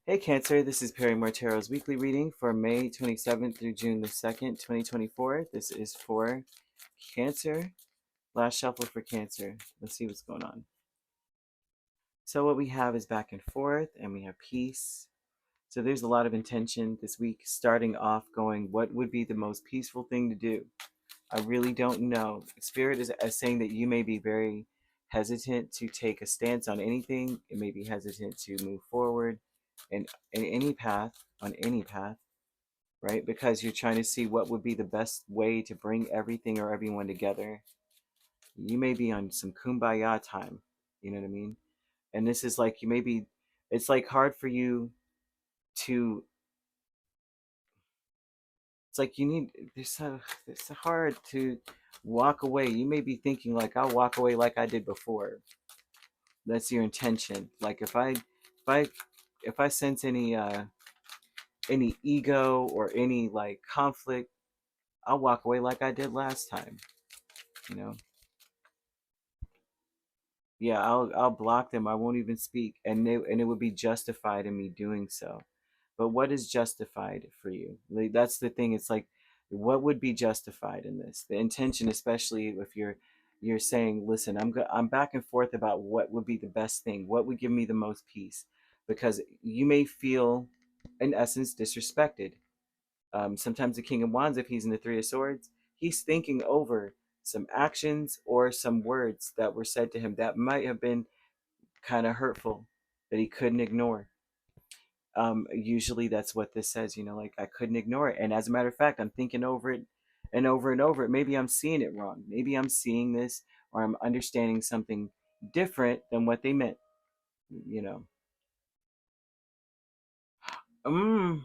Hey Cancer, this is Perrymore Tarot's weekly reading for May 27th through June the 2nd, 2024. This is for Cancer. Last shuffle for Cancer. Let's see what's going on. So what we have is back and forth, and we have peace. So there's a lot of intention this week, starting off going, what would be the most peaceful thing to do? I really don't know. Spirit is saying that you may be very hesitant to take a stance on anything. It may be hesitant to move forward in any path, on any path, right? Because you're trying to see what would be the best way to bring everything or everyone together. You may be on some kumbaya time, you know what I mean? And this is like, you may be, it's like hard for you to, it's like you need, it's hard to walk away. You may be thinking like, I'll walk away like I did before. That's your intention. Like if I sense any ego or any like conflict, I'll walk away like I did last time, you know. Yeah, I'll block them. I won't even speak, and it would be justified in me doing so. But what is justified for you? Like, that's the thing. It's like, what would be justified in this? The intention, especially if you're saying, listen, I'm back and forth about what would be the best thing, what would give me the most peace, because you may feel, in essence, disrespected. Sometimes the King of Wands, if he's in the Three of Swords, he's thinking over some actions or some words that were said to him that might have been kind of hurtful, that he couldn't ignore. Usually that's what this says, like I couldn't ignore it. And as a matter of fact, I'm thinking over it and over and over it. Maybe I'm seeing it wrong. Maybe I'm seeing this or I'm understanding something different than what they meant, you know. Mm.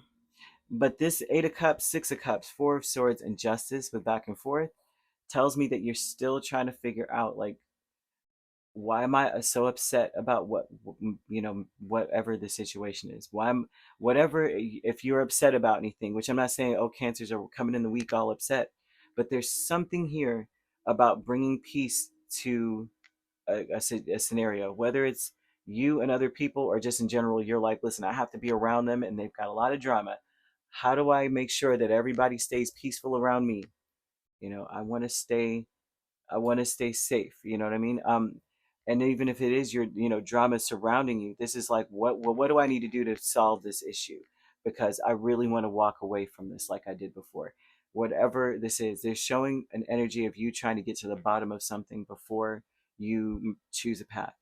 But this Eight of Cups, Six of Cups, Four of Swords, and Justice with back and forth tells me that you're still trying to figure out, like, why am I so upset about whatever the situation is? Whatever, if you're upset about anything, which I'm not saying, oh, Cancers are coming in the week all upset, but there's something here about bringing peace to a scenario, whether it's you and other people or just in general. You're like, listen, I have to be around them and they've got a lot of drama. How do I make sure that everybody stays peaceful around me? I want to stay, safe. You know what I mean? And even if it is your, drama surrounding you, this is like, what do I need to do to solve this issue? Because I really want to walk away from this like I did before. Whatever this is, they're showing an energy of you trying to get to the bottom of something before you choose a path.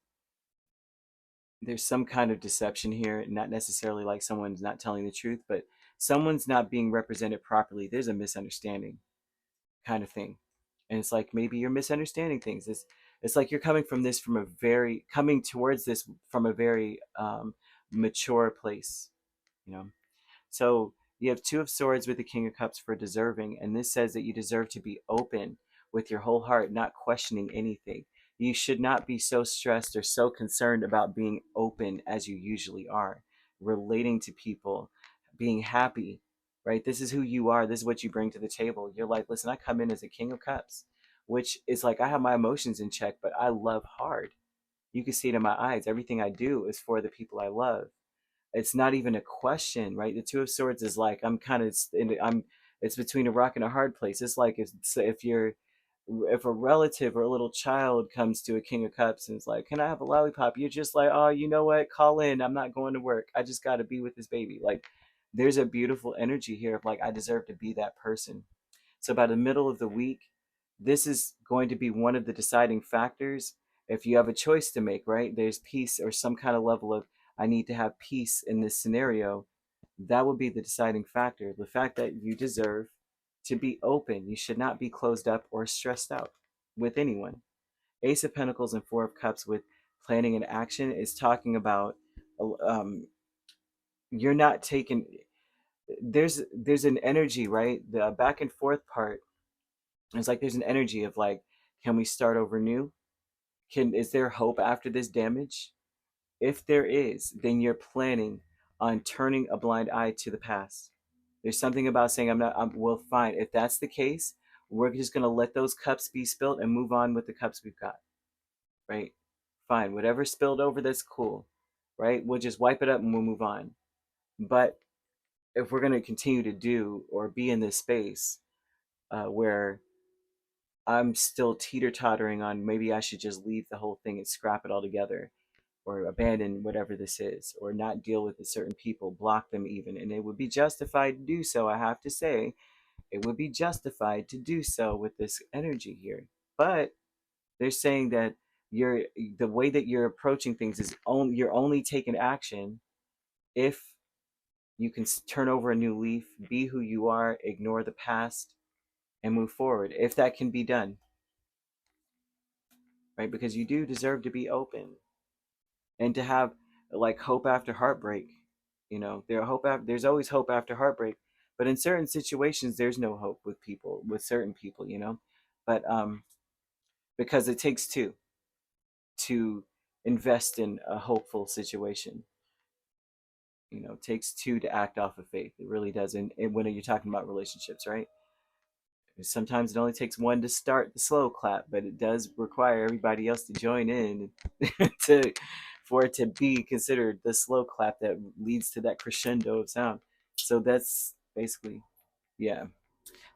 There's some kind of deception here, not necessarily like someone's not telling the truth, but someone's not being represented properly. There's a misunderstanding kind of thing. And it's like maybe you're misunderstanding things. It's like you're coming towards this from a very mature place, you know. So you have Two of Swords with the King of Cups for deserving, and this says that you deserve to be open with your whole heart, not questioning anything. You should not be so stressed or so concerned about being open as you usually are, relating to people, being happy, right? This is who you are. This is what you bring to the table. You're like, listen, I come in as a King of Cups, which is like I have my emotions in check, but I love hard. You can see it in my eyes. Everything I do is for the people I love. It's not even a question, right? The Two of Swords is like I'm it's between a rock and a hard place. It's like if a relative or a little child comes to a King of Cups and is like, can I have a lollipop? You're just like, oh, you know what, call in, I'm not going to work, I just got to be with this baby. Like, there's a beautiful energy here of like, I deserve to be that person. So by the middle of the week, this is going to be one of the deciding factors. If you have a choice to make, right? There's peace or some kind of level of, I need to have peace in this scenario. That will be the deciding factor. The fact that you deserve to be open. You should not be closed up or stressed out with anyone. Ace of Pentacles and Four of Cups with planning and action is talking about you're not taking, there's an energy, right? The back and forth part, it's like there's an energy of like, can we start over new? Is there hope after this damage? If there is, then you're planning on turning a blind eye to the past. There's something about saying, well, fine. If that's the case, we're just going to let those cups be spilled and move on with the cups we've got, right? Fine. Whatever spilled over, that's cool, right? We'll just wipe it up and we'll move on. But if we're going to continue to do or be in this space where I'm still teeter tottering on maybe I should just leave the whole thing and scrap it all together, or abandon whatever this is, or not deal with the certain people, block them even, and it would be justified to do so. I have to say, it would be justified to do so with this energy here. But they're saying that you're the way that you're approaching things is only you're only taking action if you can turn over a new leaf, be who you are, ignore the past, and move forward. If that can be done, right? Because you do deserve to be open and to have like hope after heartbreak. You know, there's always hope after heartbreak, but in certain situations, there's no hope with people, with certain people. You know, but because it takes two to invest in a hopeful situation. You know, it takes two to act off of faith. It really does. And when you're talking about relationships, right? Sometimes it only takes one to start the slow clap, but it does require everybody else to join in to for it to be considered the slow clap that leads to that crescendo of sound. So that's basically, yeah.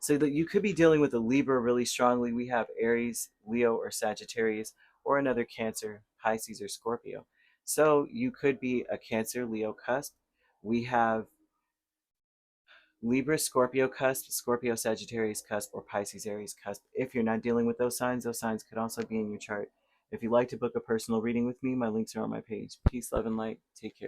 So that you could be dealing with a Libra really strongly. We have Aries, Leo, or Sagittarius, or another Cancer, Pisces, or Scorpio. So you could be a Cancer, Leo cusp. We have Libra, Scorpio cusp, Scorpio, Sagittarius cusp, or Pisces, Aries cusp. If you're not dealing with those signs could also be in your chart. If you'd like to book a personal reading with me, my links are on my page. Peace, love, and light. Take care.